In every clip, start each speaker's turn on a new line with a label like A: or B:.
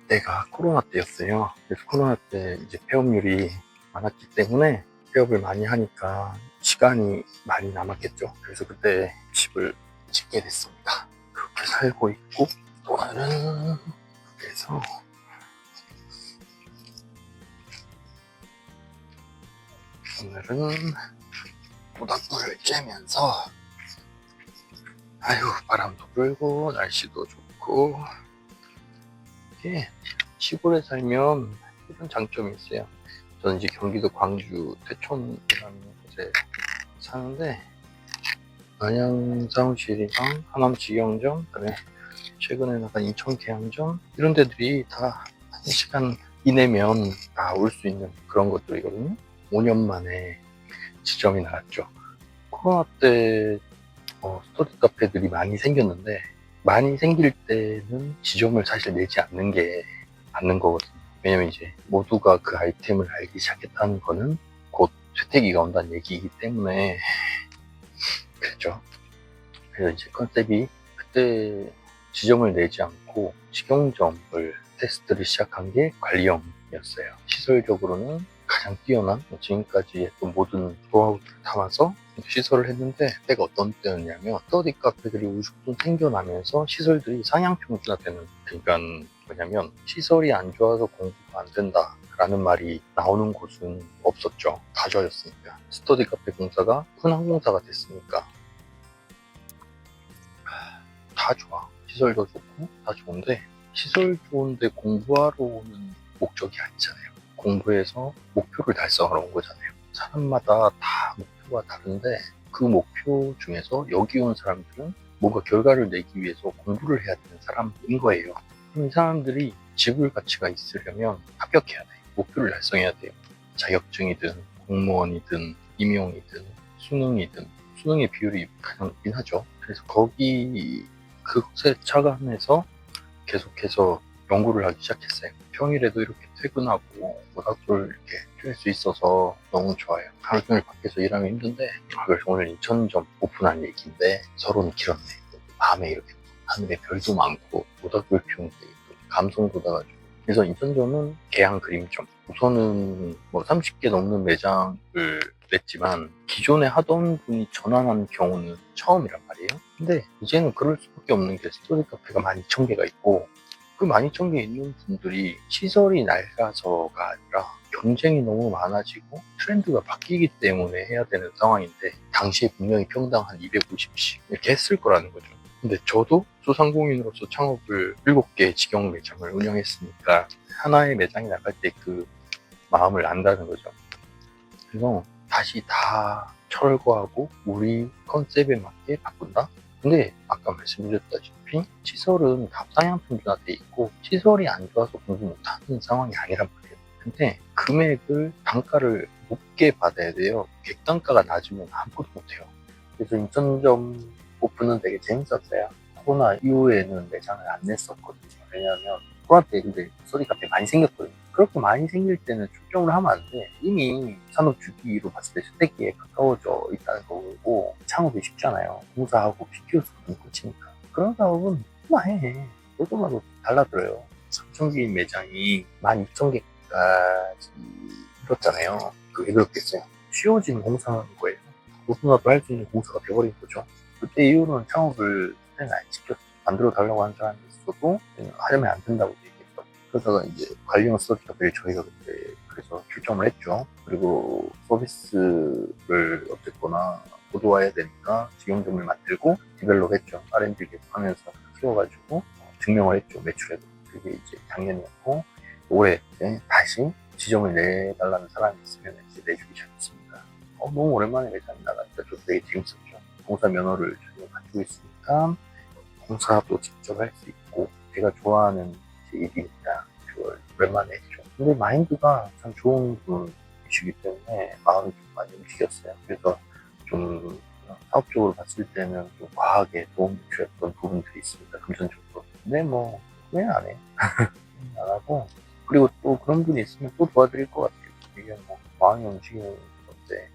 A: 그때가 코로나 때였어요. 그래서 코로나 때 이제 폐업률이 많았기 때문에 폐업을 많이 하니까 시간이 많이 남았겠죠. 그래서 그때 집을 짓게 됐습니다. 그렇게 살고 있고, 오늘은 그래서 오늘은 모닥불을 쬐면서, 아유, 바람도 불고 날씨도 좋고, 이게 시골에 살면 이런 장점이 있어요. 저는 이제 경기도 광주 태촌이라는 곳에 사는데, 안양 사무실이랑 하남 직영점, 그다음에 최근에 나간 인천 계양점, 이런 데들이 다 1시간 이내면 다 올 수 있는 그런 것들이거든요. 5년 만에 지점이 나왔죠. 코로나 때 스터디 카페들이 많이 생겼는데, 많이 생길 때는 지점을 사실 내지 않는 게 맞는 거거든요. 왜냐면 이제 모두가 그 아이템을 알기 시작했다는 거는 곧 쇠퇴기가 온다는 얘기이기 때문에 그랬죠. 그래서 이제 컨셉이 그때 지점을 내지 않고 직영점을 테스트를 시작한 게 관리형이었어요. 시설적으로는 가장 뛰어난, 지금까지 했던 모든 노하우를 담아서 시설을 했는데, 그때가 어떤 때였냐면 스터디 카페들이 우후죽순 생겨나면서 시설들이 상향평준화되는, 그러니까 뭐냐면 시설이 안 좋아서 공부가 안 된다 라는 말이 나오는 곳은 없었죠. 다 좋아졌으니까. 스터디 카페 공사가 훈항공사가 됐으니까 다 좋아. 시설도 좋고 다 좋은데, 시설 좋은데 공부하러 오는 목적이 아니잖아요. 공부해서 목표를 달성하러 온 거잖아요. 사람마다 다 목표가 다른데, 그 목표 중에서 여기 온 사람들은 뭔가 결과를 내기 위해서 공부를 해야 되는 사람인 거예요. 그럼 이 사람들이 지불 가치가 있으려면 합격해야 돼. 목표를 달성해야 돼요. 자격증이든 공무원이든 임용이든 수능이든, 수능의 비율이 가장 높긴 하죠. 그래서 그곳에 착안해서 계속해서 연구를 하기 시작했어요. 평일에도 이렇게 퇴근하고 모닥불 이렇게 쬐 수 있어서 너무 좋아요. 하루 종일 밖에서 일하면 힘든데, 그래서 오늘 인천점 오픈한 얘기인데 서론이 길었네. 밤에 이렇게 하늘에 별도 많고 모닥불 피우는 데 감성 돋아가지고. 그래서 인천점은 개양 그림점, 우선은 뭐 30개 넘는 매장을 냈지만 기존에 하던 분이 전환한 경우는 처음이란 말이에요. 근데 이제는 그럴 수밖에 없는 게, 스터디 카페가 12,000개가 있고, 그 12,000개 있는 분들이 시설이 낡아서가 아니라 경쟁이 너무 많아지고 트렌드가 바뀌기 때문에 해야 되는 상황인데, 당시에 분명히 평당 한 250씩 이렇게 했을 거라는 거죠. 근데 저도 소상공인으로서 창업을 7개 직영 매장을 운영했으니까 하나의 매장이 나갈 때 그 마음을 안다는 거죠. 그래서 다시 다 철거하고 우리 컨셉에 맞게 바꾼다? 근데 아까 말씀드렸다시피 시설은 다 상향평준화돼 있고, 시설이 안 좋아서 공부 못하는 상황이 아니란 말이에요. 근데 금액을, 단가를 높게 받아야 돼요. 객단가가 낮으면 아무것도 못해요. 그래서 인천점 오픈은 되게 재밌었어요. 코로나 이후에는 매장을 안 냈었거든요. 왜냐하면 코로나 때 근데 스터디 카페 많이 생겼거든요. 그렇게 많이 생길 때는 출점을 하면 안 돼. 이미 산업 주기로 봤을 때 쇠퇴기에 가까워져 있다는 거고, 창업이 쉽잖아요. 공사하고 PQ수 끝이니까. 그런 사업은 그만해. 너도 나도 달라들어요. 3,000개인 매장이 12,000개까지 늘었잖아요. 그게 왜 그렇겠어요? 쉬워진 공사인 거예요. 누구나도 할 수 있는 공사가 되어버린 거죠. 그때 이후로는 창업을 안 시켰어. 만들어 달라고 하는 사람이 있어도 하려면 안 된다고 얘기했죠. 그러다가 이제 관리형 스터디 카페를 저희가 그때 그래서 출점을 했죠. 그리고 서비스를 어쨌거나 고도화해야 되니까 직영점을 만들고 디벨롭 했죠. R&D 계속하면서 키워가지고 증명을 했죠. 매출에도. 그게 이제 작년이었고, 올해 이제 다시 지점을 내달라는 사람이 있으면 이제 내주기 시작했습니다. 너무 오랜만에 매장이 나가니까 저 되게 재밌었죠. 공사 면허를 저희가 가지고 있으니까 공사도 직접 할 수 있고, 제가 좋아하는 일이니까 그걸 오랜만에 했죠. 근데 마인드가 참 좋은 분이시기 때문에 마음이 좀 많이 움직였어요. 그래서 좀 사업적으로 봤을 때는 좀 과하게 도움을 주셨던 부분들이 있습니다. 금전적으로. 근데 뭐 왜 안 해? 안 하고, 그리고 또 그런 분이 있으면 또 도와드릴 것 같아요. 이게 뭐 마음이 움직이는 건데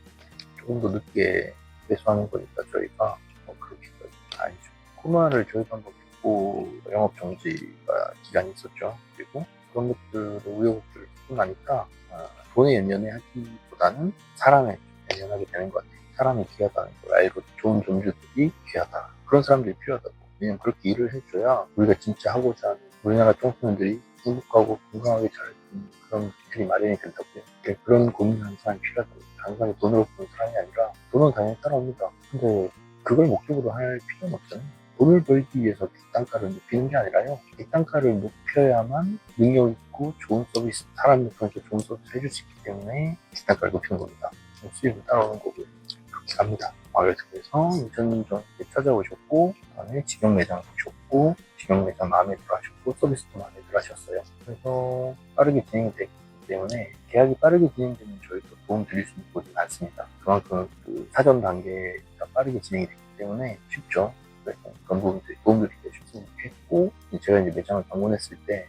A: 조금 더 늦게 배수하는 거니까 저희가 그렇게까지 아니죠. 코로나를 저희가 한번 겪고 영업 정지가 기간이 있었죠. 그리고 그런 것들을 우여곡절을 겪고 나니까 돈에 연연해하기보다는 사람에 연연하게 되는 것 같아요. 사람이 귀하다는 걸 알고 좋은 존재들이 귀하다. 그런 사람들이 필요하다고. 왜냐면 그렇게 일을 해줘야 우리가 진짜 하고자 하는 우리나라 청소년들이 행복하고 건강하게 잘 그런 길이 마련이 된다고요. 그런 고민하는 사람이 필요하다고. 단순하게 돈으로 버는 사람이 아니라 돈은 당연히 따라옵니다. 근데 그걸 목적으로 할 필요는 없잖아요. 돈을 벌기 위해서 객단가를 높이는 게 아니라요. 객단가를 높여야만 능력 있고 좋은 서비스, 사람들한테 좋은 서비스 해줄 수 있기 때문에 객단가를 높이는 겁니다. 수익을 따라오는 거고요. 그렇게 갑니다. 마을에서 인천점 찾아오셨고, 그다음에 직영 매장 보셨고, 직영 매장 마음에 들어 하셨고, 서비스도 마음에 들어 하셨어요. 그래서 빠르게 진행이 됐기 때문에 계약이 빠르게 진행되면 저희도 도움 드릴 수 있는 곳이 많습니다. 그만큼 그 사전 단계가 빠르게 진행이 됐기 때문에 쉽죠. 그래서 그런 부분들이 도움드리기 쉽으면 좋겠고, 제가 이제 매장을 방문했을 때,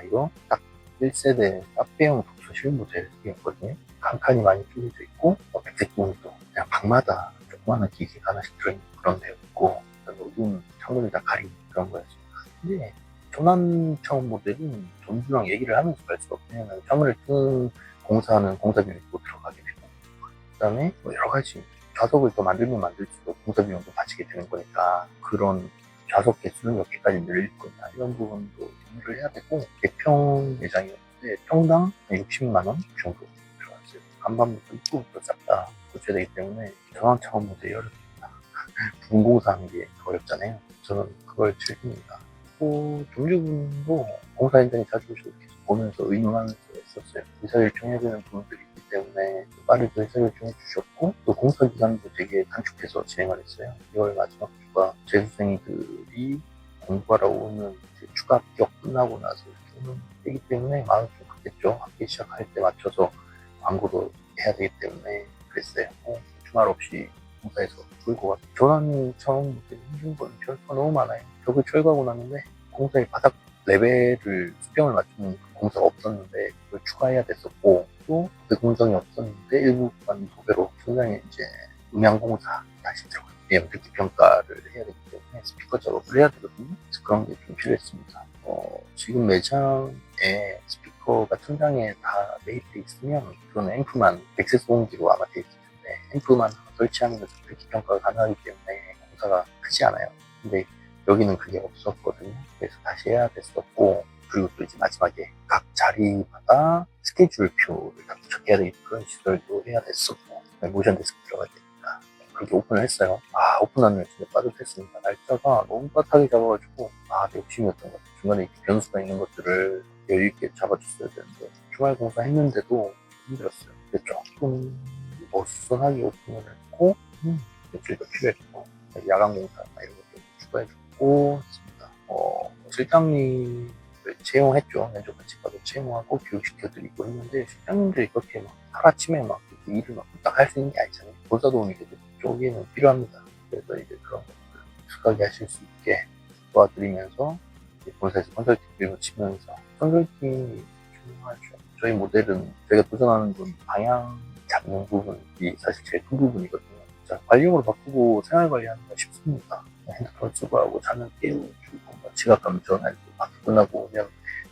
A: 이거 딱 1세대 카페형 독서실 모델이었거든요. 칸칸이 많이 뚫려져 있고, 백색 종이도 그냥 방마다 조그마한 기계가 하나씩 들어있는 그런 데였고, 모든 창문을 다 가린 그런 거였어요. 근데 조남청 모델은 전주랑 얘기를 하면서 갈 수가 없네요. 창문을 뜬 공사하는 공사비용이 또 들어가게 되고, 그 다음에 여러 가지 좌석을 더 만들면 만들수록 공사비용도 바치게 되는 거니까 그런 좌석 개수를 몇 개까지 늘릴 거냐 이런 부분도 정리를 해야 되고, 개평 매장이었는데 평당 60만 원 정도 들어갔어요. 간판부터 입구부터 싹 다 고쳐야 되기 때문에 전환차원 모델이 어렵습니다. 부분 공사하는 게 어렵잖아요. 저는 그걸 즐깁니다. 또 점주분도 공사 현장에 자주 오셔서 계속 보면서 의논하면서 했었어요. 의사결정해야 되는 부분들이 있기 때문에 빠르게 의사결정해 주셨고, 또 공사 기간도 되게 단축해서 진행을 했어요. 2월 마지막 주가 재수생들이 공부하러 오는 추가 합격 끝나고 나서 오는 되기 때문에 마음이 좀 급했죠. 학기 시작할 때 맞춰서 광고도 해야 되기 때문에 그랬어요. 주말 없이 공사에서 끌고 왔고, 전환 처음 힘든 건 별거 너무 많아요. 벽을 철거하고 났는데 공사의 바닥 레벨을 수평을 맞추는 공사가 없었는데 그걸 추가해야 됐었고, 또 그 공정이 없었는데 일부만 도배로 중간에 이제 음향 공사 다시 들어가요. 왜냐면 듣기 평가를 해야 되기 때문에 스피커 작업을 해야 되거든요. 그래서 그런 게 좀 필요했습니다. 지금 매장에 스피커가 천장에 다 매입돼 있으면 그건 앰프만 백색 소음기로 아마 돼 있을 텐데 앰프만 설치하면 듣기 평가가 가능하기 때문에 공사가 크지 않아요. 근데 여기는 그게 없었거든요. 그래서 다시 해야 됐었고, 그리고 또 이제 마지막에 각 자리마다 스케줄표를 다 부착해야 되는 그런 시설도 해야 됐었고, 모션 데스크 들어가야 되니까 그렇게 오픈을 했어요. 오픈하는 날 진짜 빠듯했습니다. 날짜가 너무 빠듯하게 잡아가지고 내 욕심이었던 것 같아요. 중간에 이렇게 변수가 있는 것들을 여유 있게 잡아줬어야 되는데 주말 공사했는데도 힘들었어요. 그래서 조금 어수선하게 오픈을 했고, 며칠도 필요했고, 야간 공사나 이런 것도 추가해줬고 있습니다. 실장님을 채용했죠. 면접 같이 가서 채용하고 교육시켜드리고 했는데, 실장님들이 그렇게 막 하루아침에 막 일을 막 딱 할 수 있는 게 아니잖아요. 본사 도움이 쪽에는 필요합니다. 그래서 이제 그런 것들 익숙하게 하실 수 있게 도와드리면서 본사에서 컨설팅 빌고 치면서, 컨설팅이 중요하죠. 저희 모델은 저희가 도전하는 건 방향 잡는 부분이 사실 제일 큰 부분이거든요. 자, 관리용으로 바꾸고 생활 관리하는 건 쉽습니다. 핸드폰 쓰고 하고 자는 깨우고 지각 가면 전화해주고 학교 끝나고 오면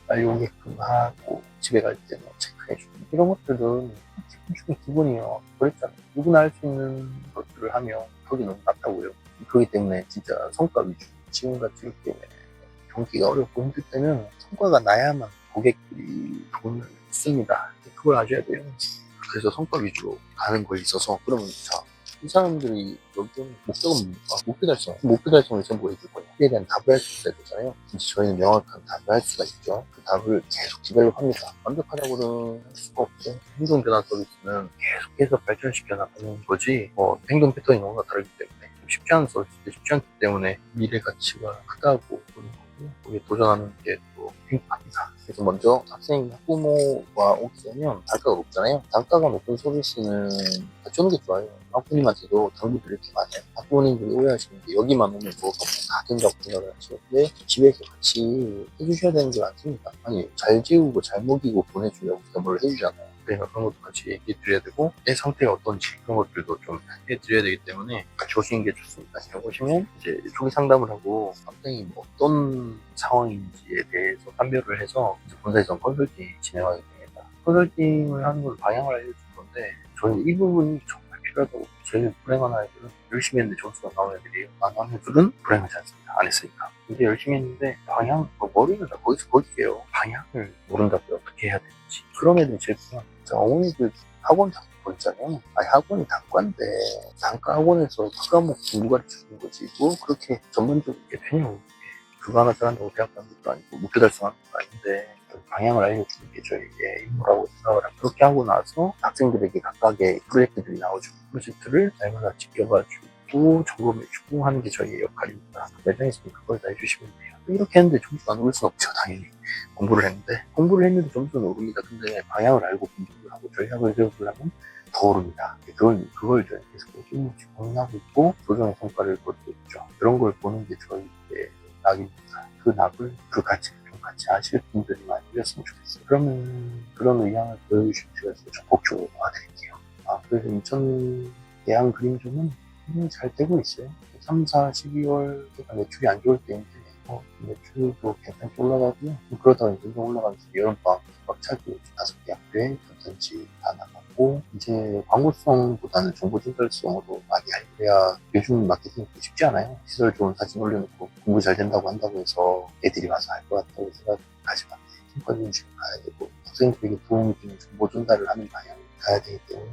A: 빨리 오게끔 하고 집에 갈 때 뭐 체크해주고 이런 것들은 기본 중에 기본이에요. 그랬잖아요. 누구나 할 수 있는 것들을 하면 그게 너무 낮다고요. 그렇기 때문에 진짜 성과 위주, 지금같이 이렇게 경기가 어렵고 힘들 때는 성과가 나야만 고객들이 돈을 씁니다. 그걸 아셔야 돼요. 그래서 성과 위주로 가는 거에 있어서, 그러면 이 사람들이 여기는 목적은 뭡니까? 목표 달성. 목표 달성을 전부 해줄 거예요. 그에 대한 답을 할 수 있어야 되잖아요. 진짜 저희는 명확한 답을 할 수가 있죠. 그 답을 계속 디벨롭 합니다. 완벽하다고는 할 수가 없죠. 행동 변화 서비스는 계속해서 발전시켜 나가는 거지, 행동 패턴이 너무나 다르기 때문에 쉽지 않은 서비스도 쉽지 않기 때문에 미래 가치가 크다고 보는 거고, 거기에 도전하는 게 또 행복합니다. 그래서 먼저 학생, 학부모가 오게 되면 단가가 높잖아요. 단가가 높은 서비스는 주는 게 좋아요. 학부모님한테도 당부드릴 게 많아요. 학부모님들이 오해하시는 게 여기만 오면 뭐가 다 된다고 생각을 하시는데 집에서 같이 해주셔야 되는 게 많습니다. 아니, 잘 재우고 잘 먹이고 보내주려고 우리가 뭘 해주잖아요. 그러니까 그런 것도 같이 얘기해 드려야 되고 애 상태가 어떤지 그런 것들도 좀 해 드려야 되기 때문에 같이 오시는 게 좋습니다. 여기 오시면 이제 초기 상담을 하고 학생이 뭐 어떤 상황인지에 대해서 판별을 해서 이제 본사에서 컨설팅 진행하게 됩니다. 컨설팅을 하는 건 방향을 알려주는 건데 저는 이 부분이 정말 필요하다고. 제일 불행한 아이들은 열심히 했는데 점수가 나온 애들이에요. 안 나온 애들은 불행하지 않습니다. 안 했으니까. 근데 열심히 했는데 방향, 머리는 다 거기서 거기에요. 방향을 모른다고요. 어떻게 해야 되는지. 그런 애들이 제일 불행합니다. 어머니들 학원 다니고 있잖아요. 아니 학원이 단과인데 단과 학원에서 그 과목 공부 가르쳐주는 거지. 뭐 그렇게 전반적으로 이게 되냐고. 그거 하나 잘한다고 대학 가는 것도 아니고 목표 달성하는 것도 아닌데 방향을 알려주는 게 저희의 임무라고 생각을 합니다. 그렇게 하고 나서 학생들에게 각각의 프로젝트들이 나오죠. 프로젝트를 날마다 지켜봐주고 점검해주고 하는 게 저희의 역할입니다. 매장에서는 그걸 다 해주시면 돼요. 이렇게 했는데 점수가 안 오를 순 없죠. 당연히 공부를 했는데 점수는 오릅니다. 근데 방향을 알고 공부를 하고 전략을 세워보려면 더 오릅니다. 그걸 저희 계속 끊임없이 고민하고 있고 조정의 성과를 거두고 있죠. 그런 걸 보는 게 저희의 낙입니다. 그 낙을 그 가치를 좀 같이 아실 분들이 많이 계셨으면 좋겠어요. 그러면 그런 의향을 보여주실 수 있어서 적극적으로 도와드릴게요. 그래서 인천 대학 그림점은 잘 되고 있어요. 3, 4, 12월 매출이 안 좋을 때인데 매출도 괜찮게 올라가고요. 그러다가 이제 올라가면서 여름방학 막 차기 5개 학교에 컨텐츠 다 나갔고 이제 광고성보다는 정보전달성으로 많이 알려야 요즘 마케팅이 쉽지 않아요. 시설 좋은 사진 올려놓고 공부 잘 된다고 한다고 해서 애들이 와서 할 것 같다고 생각하지만 평가 중심을 가야 되고 학생들에게 도움이 되는 정보 전달을 하는 방향을 가야 되기 때문에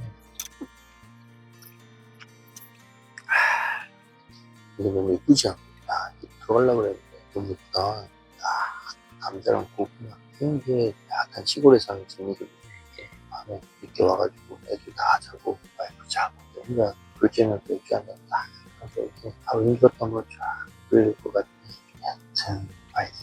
A: 이게 너무 예쁘지 않고 들어가려고 그랬는데 너무 예쁘다. 감자랑 고구마 이런 게 약간 시골에 사는 재미거든요. 이게 밤에 늦게 와가지고 애들 다 자고 와이프 자고 혼자 둘째는 또 이렇게 앉았다. 그래서 이렇게 하루 읽었던 거 쫙 그릴 것 같은데 여튼 파이팅